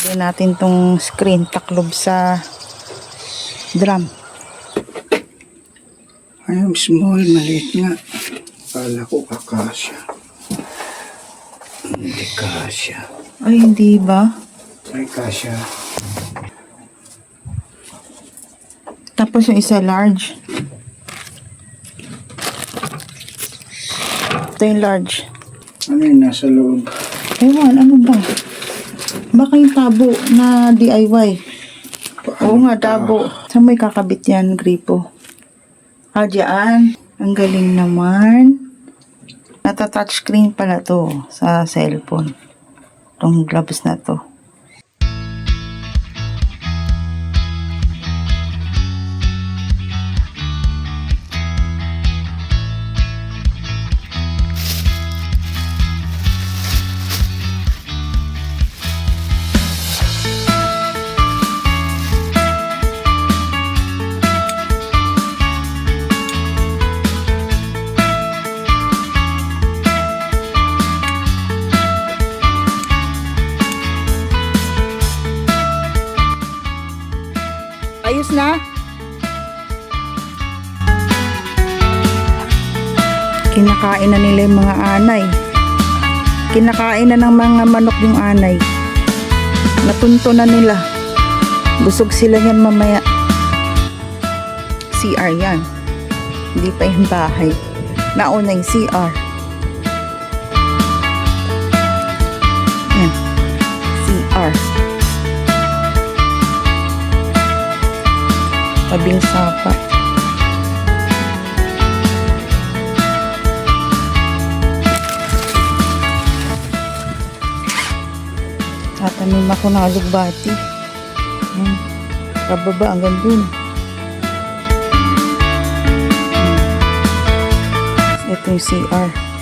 Lagyan natin tong screen taklob sa drum. Ano, small, maliit nga. Kala ko kakasya. Hindi kasya. Ay, hindi ba? Ay, kasya. Tapos yung isa large. Ito yung large. Ano yung nasa loob? Ewan, ano ba? Baka yung tabo na DIY. Oo nga, tabo. Saan may kakabit yan, gripo? Ah, diyan. Ang galing naman. Nata-touchscreen pala to sa cellphone. Itong gloves na to. Ayos na? Kinakain na nila yung mga anay. Kinakain na ng mga manok yung anay. Natunto na nila. Busog sila yan mamaya. CR yan. Hindi pa yung bahay. Nauna yung CR. Yan. CR. Tabing sapa. Tatanim ako ng alugbati. Kababa hanggang dun. Ito yung CR.